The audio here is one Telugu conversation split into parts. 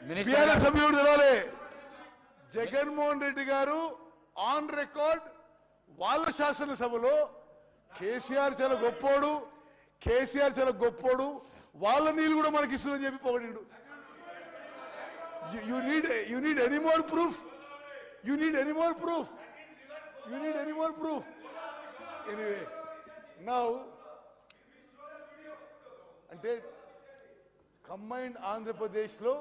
బీఆర్ఎస్ సభ్యుడు తెలవాలి. జగన్మోహన్ రెడ్డి గారు ఆన్ రికార్డ్ వాళ్ళ శాసనసభలో కేసీఆర్ చాలా గొప్పోడు, కేసీఆర్ చాలా గొప్పోడు, వాళ్ళ నీళ్ళు కూడా మనకి ఇస్తుందని చెప్పి పొగడిండు. You need any more proof? You need any more proof? You need any more proof? Anyway, now అంటే కంబైన్డ్ ఆంధ్రప్రదేశ్లో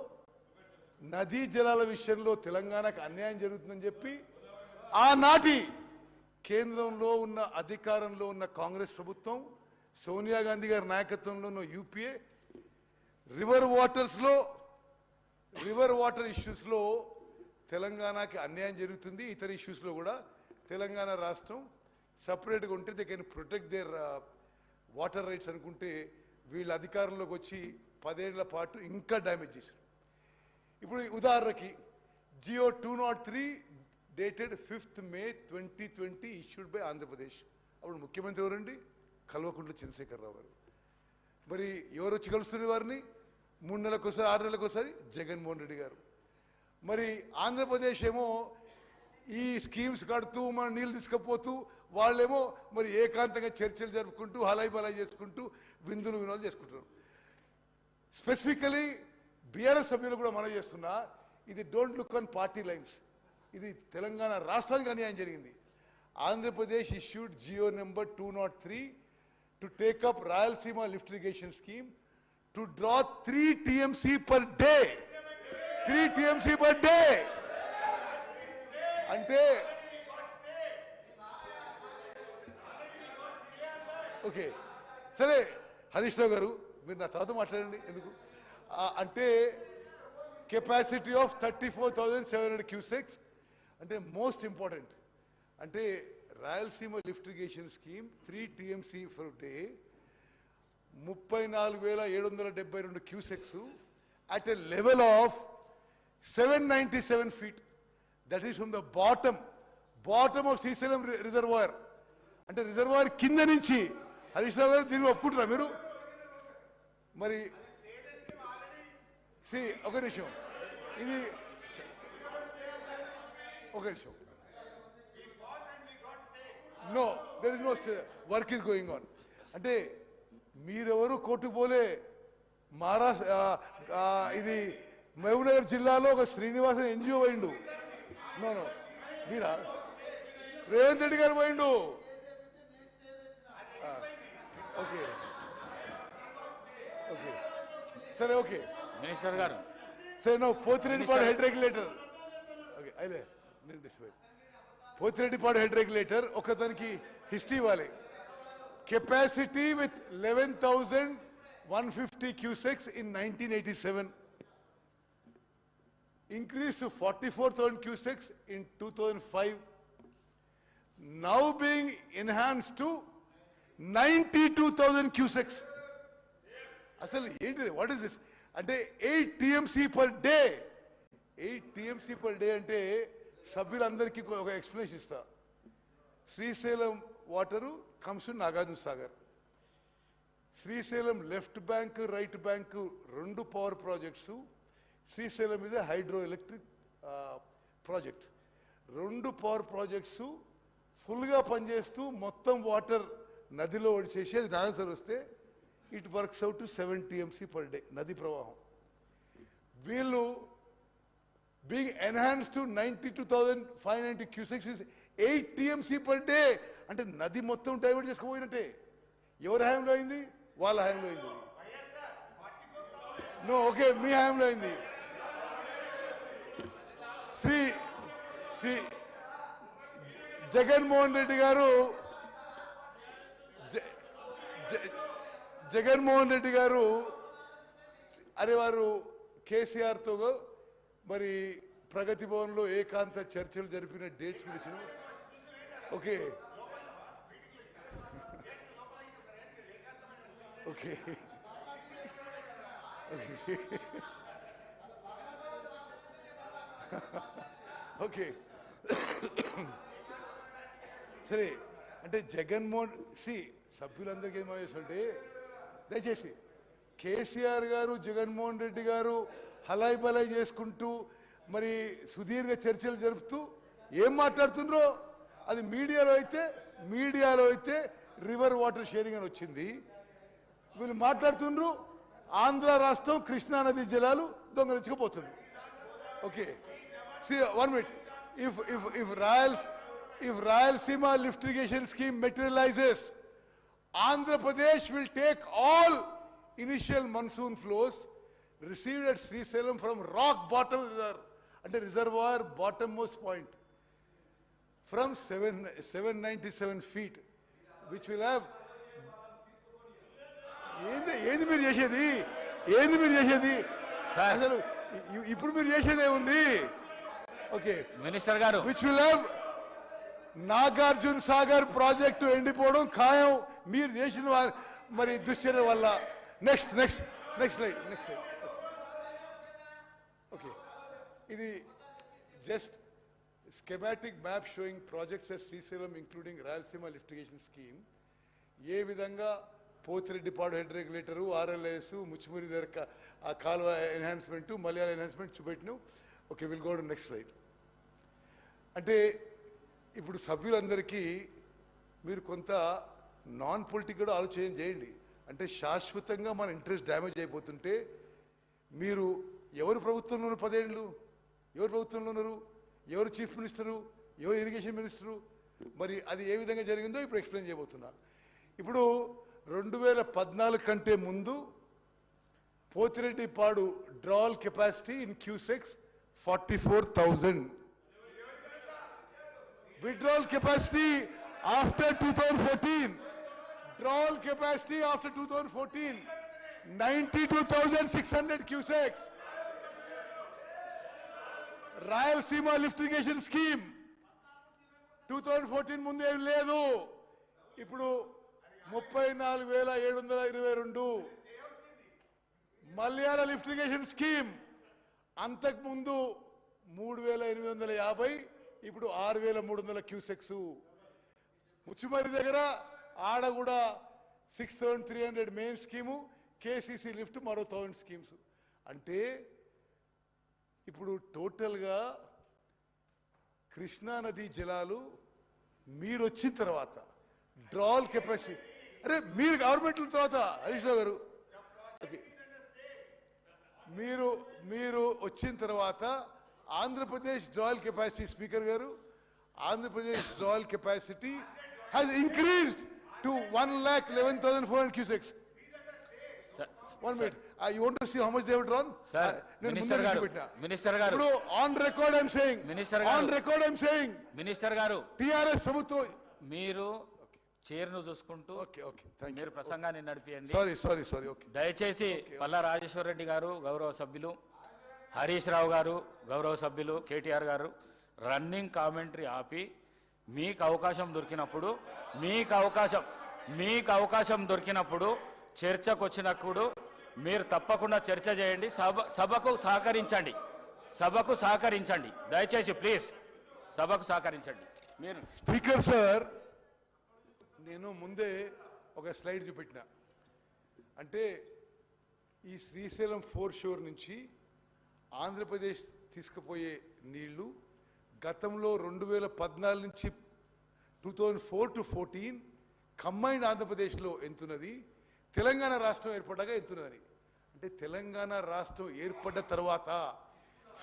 నదీ జలాల విషయంలో తెలంగాణకు అన్యాయం జరుగుతుందని చెప్పి ఆనాటి కేంద్రంలో ఉన్న అధికారంలో ఉన్న కాంగ్రెస్ ప్రభుత్వం, సోనియా గాంధీ గారి నాయకత్వంలో ఉన్న యూపీఏ రివర్ వాటర్ ఇష్యూస్లో తెలంగాణకి అన్యాయం జరుగుతుంది. ఇతర ఇష్యూస్లో కూడా తెలంగాణ రాష్ట్రం సపరేట్గా ఉంటే they can protect there water rides అనుకుంటే వీళ్ళ అధికారంలోకి వచ్చి 10 ఏళ్ల పాటు ఇంకా డ్యామేజ్ చేశారు. ఇప్పుడు ఉదాహరణకి GO 203 dated 5th May 2020 issued by Andhra Pradesh. అప్పుడు ముఖ్యమంత్రి ఎవరండి? కల్వకుంట్ల చంద్రశేఖరరావు గారు. మరి ఎవరు వచ్చి కలుస్తుంది వారిని? 3 నెలలకోసారి 6 నెలలకోసారి జగన్మోహన్ రెడ్డి గారు. మరి ఆంధ్రప్రదేశ్ ఏమో ఈ స్కీమ్స్ కడుతూ మన నీళ్ళు తీసుకుపోతూ వాళ్ళేమో మరి ఏకాంతంగా చర్చలు జరుపుకుంటూ హలాయి బలాయి చేసుకుంటూ విందులు వినోదాలు చేసుకుంటారు. స్పెసిఫికలీ బీఆర్ఎస్ సభ్యులు కూడా మనం చేస్తున్నా, ఇది don't look on party lines, ఇది తెలంగాణ రాష్ట్రానికి అన్యాయం జరిగింది. Andhra Pradesh issued GO number 203 to take up Rayalaseema lift irrigation scheme to draw 3 TMC per day. 3 TMC per day అంటే ఓకే సరే హరీష్ రావు గారు మీరు నా తర్వాత మాట్లాడండి. ఎందుకు అంటే కెపాసిటీ ఆఫ్ 34,700 క్యూసెక్స్ అంటే మోస్ట్ ఇంపార్టెంట్. అంటే Rayalaseema lift irrigation scheme 3 TMC for day 34,772 cusecs at a level of 797 feet. That is from the bottom of Srisalam reservoir. అంటే రిజర్వాయర్ కింద నుంచి హరీష్ రావు గారు దీన్ని ఒప్పుకుంటారా మీరు? మరి ఒక నిమిషం, ఇది ఒక నిమిషం. No there is no work is going on. అంటే మీరెవరు కోర్టుకు పోలే. మహారాష్ట్ర ఇది మహబూబ్నగర్ జిల్లాలో ఒక శ్రీనివాసన్ ఎన్జిఓ పోయిండు. నో మీరా? రేవంత్ రెడ్డి గారు పోయిండు. ఓకే ఓకే సరే ఓకే మినిస్టర్ గారు సరే no Pothireddypadu head regulator okay అయితే పోతిరెడ్డిపాడు హెడ్ రెగ్యులేటర్ ఒకదానికి హిస్టరీ ఇవ్వాలి. Capacity with 11,150 cusecs in 1987 increased to 44,000 cusecs in 2005, now being enhanced to 92,000 cusecs. అసలు ఏంటిది? What is this? అంటే 8 TMC per day. 8 TMC per day అంటే సభ్యులందరికీ ఒక ఎక్స్ప్లెనేషన్ ఇస్తా. Srisailam water comes to Nagarjuna Sagar. Srisailam left bank right bank 2 power projects. Srisailam మీద hydro electric project. 2 power projects ఫుల్గా పనిచేస్తూ మొత్తం వాటర్ నదిలో ఒడిచేసి అది నాగర్ వస్తే it works out to 7 TMC per day నది ప్రవాహం. వీళ్ళు being enhanced to 92,590 cusecs 8 TMC per day అంటే నది మొత్తం డైవర్ట్ చేసుకుపోయినట్టే. ఎవరి హయాంలో అయింది? వాళ్ళ హయాంలో అయింది. నో ఓకే మీ హయాంలో అయింది. శ్రీ జగన్మోహన్ రెడ్డి గారు అరే వారు కేసీఆర్తో మరి ప్రగతి భవన్లో ఏకాంత చర్చలు జరిపిన డేట్స్ గురించి ఓకే ఓకే ఓకే సరే అంటే జగన్మోహన్ సభ్యులందరికీ ఏమో చేస్తుంటే దయచేసి కేసీఆర్ గారు జగన్మోహన్ రెడ్డి గారు హలాయి బలాయి చేసుకుంటూ మరి సుదీర్ఘ చర్చలు జరుపుతూ ఏం మాట్లాడుతుండ్రో అది మీడియాలో అయితే రివర్ వాటర్ షేరింగ్ అని వచ్చింది. వీళ్ళు మాట్లాడుతుండ్రు ఆంధ్ర రాష్ట్రం కృష్ణానది జలాలు దొంగలించుకుపోతుంది. Okay, see 1 minute. If Rayalaseema lift irrigation scheme materializes, Andhra Pradesh will take all initial monsoon flows received at Srisailam from rock bottom at the reservoir bottommost point from 797 feet, which will have. ఏంది మీరు చేసేది అసలు ఇప్పుడు మీరు చేసేదే ఉంది. ఓకే మినిస్టర్ గారు, which will have Nagarjuna Sagar project ఎండిపోవడం ఖాయం మీరు చేసిన మరి దుశ్చర్య వల్ల. Next slide. ఓకే, ఇది just schematic map showing projects at Srisailam including Rayalaseema lift irrigation scheme. ఏ విధంగా Pothireddypadu head regulator, RLIS, Muchumarri దగ్గర ఆ కాలువ ఎన్హాన్స్మెంటు, మలయాళ ఎన్హాన్స్మెంట్ చూపెట్టిను. Okay, will go to next slide. అంటే ఇప్పుడు సభ్యులందరికీ మీరు కొంత నాన్ పొలిటికల్ ఆలోచన చేయండి. అంటే శాశ్వతంగా మన ఇంట్రెస్ట్ డ్యామేజ్ అయిపోతుంటే మీరు ఎవరు ప్రభుత్వంలో ఉన్నారు 10 ఏళ్ళు? ఎవరు ప్రభుత్వంలో ఉన్నారు? ఎవరు చీఫ్ మినిస్టరు? ఎవరు ఇరిగేషన్ మినిస్టరు? మరి అది ఏ విధంగా జరిగిందో ఇప్పుడు ఎక్స్ప్లెయిన్ చేయబోతున్నా. ఇప్పుడు 2014 కంటే ముందు Pothireddypadu drawal capacity in cusecs 44,000. withdrawal capacity after 2014, drawal capacity after 2014 92,600 cusecs. Rayalaseema lift irrigation scheme 2014 ముందు ఏం లేదు. ఇప్పుడు 34,722. మలయాళ లిఫ్ట్ ఇరిగేషన్ స్కీమ్ అంతకుముందు 3,850, ఇప్పుడు 6,300 క్యూసెక్స్. ముచ్చిమరి దగ్గర ఆడ కూడా 6,300 మెయిన్ స్కీము, కేసీసీ లిఫ్ట్ మరో 1,000 స్కీమ్స్. అంటే ఇప్పుడు టోటల్గా కృష్ణానది జలాలు మీరు వచ్చిన తర్వాత డ్రాల్ కెపాసిటీ, అరే మీరు గవర్నమెంట్ తర్వాత హరీష్ రావు గారు, మీరు వచ్చిన తర్వాత ఆంధ్రప్రదేశ్ డ్రాయల్ కెపాసిటీ, స్పీకర్ గారు, Andhra Pradesh drawal capacity has increased to 1,11,400 cusecs. 1 minute. You want to see how much they have drawn? Minister గారు, ఇప్పుడు on record I'm saying, minister గారు, TRS ప్రభుత్వం మీరు చైర్ను చూసుకుంటూ మీరు ప్రసంగాన్ని నడిపియండి. సారీ. ఓకే, దయచేసి పల్లా రాజేశ్వర రెడ్డి గారు గౌరవ సభ్యులు, హరీష్ రావు గారు గౌరవ సభ్యులు, కేటీఆర్ గారు రన్నింగ్ కామెంటరీ ఆపి మీకు అవకాశం దొరికినప్పుడు చర్చకు వచ్చినప్పుడు మీరు తప్పకుండా చర్చ చేయండి. సభకు సహకరించండి దయచేసి ప్లీజ్, సభకు సహకరించండి. మీరు స్పీకర్ సార్, నేను ముందే ఒక స్లైడ్ చూపెట్టిన. అంటే ఈ శ్రీశైలం 4 షోర్ నుంచి ఆంధ్రప్రదేశ్ తీసుకుపోయే నీళ్లు గతంలో 2014 నుంచి 2004 to 2014 కంబైన్డ్ ఆంధ్రప్రదేశ్లో ఎంతున్నది, తెలంగాణ రాష్ట్రం ఏర్పడ్డాక ఎంతున్నదని. అంటే తెలంగాణ రాష్ట్రం ఏర్పడ్డ తర్వాత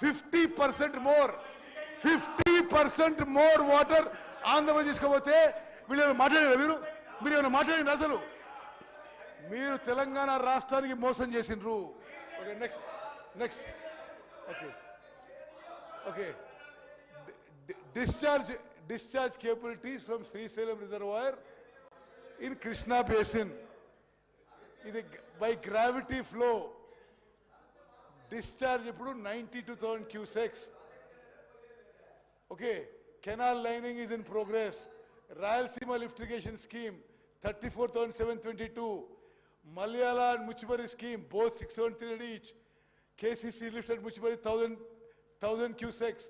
50% మోర్ వాటర్ ఆంధ్రప్రదేశ్ తీసుకపోతే వీళ్ళు మాట్లాడారు. మీరు ఏమైనా మాట్లాడింది? అసలు మీరు తెలంగాణ రాష్ట్రానికి మోసం చేసిండ్రు. Okay, next. Okay, discharge capabilities from Srisailam reservoir in Krishna basin. ఇది by gravity flow discharge ఇప్పుడు 92,000 cusecs. Okay, canal lining is in progress. Rayalaseema lift irrigation scheme 34,722. Malayala and Muchimari scheme both 673 each. KCC lift at Muchimari 1,000 cusecs.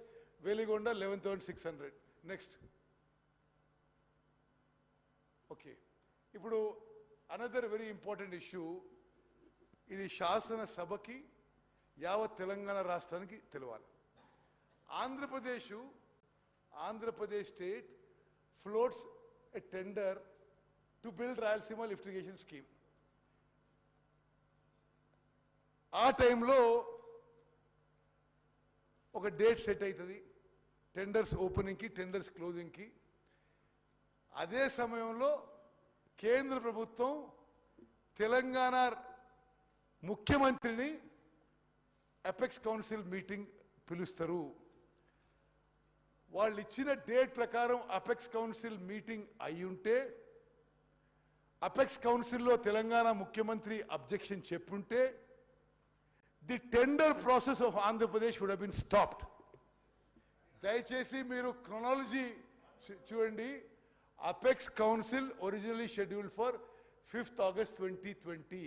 Veligonda 11,600. Next. Okay. ఇప్పుడు another very important issue, ఇది శాసన సభకి యావత్ తెలంగాణ రాష్ట్రానికి తెలవాలి. Andhra Pradesh state floats a tender to build Rayalaseema lift irrigation scheme. ఆ టైంలో ఒక డేట్ సెట్ అవుతుంది టెండర్స్ ఓపెనింగ్కి, టెండర్స్ క్లోజింగ్కి. అదే సమయంలో కేంద్ర ప్రభుత్వం తెలంగాణ ముఖ్యమంత్రిని అపెక్స్ కౌన్సిల్ మీటింగ్ పిలుస్తారు. వాళ్ళు ఇచ్చిన డేట్ ప్రకారం అపెక్స్ కౌన్సిల్ మీటింగ్ అయి ఉంటే, అపెక్స్ కౌన్సిల్లో తెలంగాణ ముఖ్యమంత్రి అబ్జెక్షన్ చెప్పుంటే, the tender process of Andhra Pradesh would have been stopped. దయచేసి మీరు క్రొనాలజీ చూడండి. Apex council originally scheduled for 5th August 2020.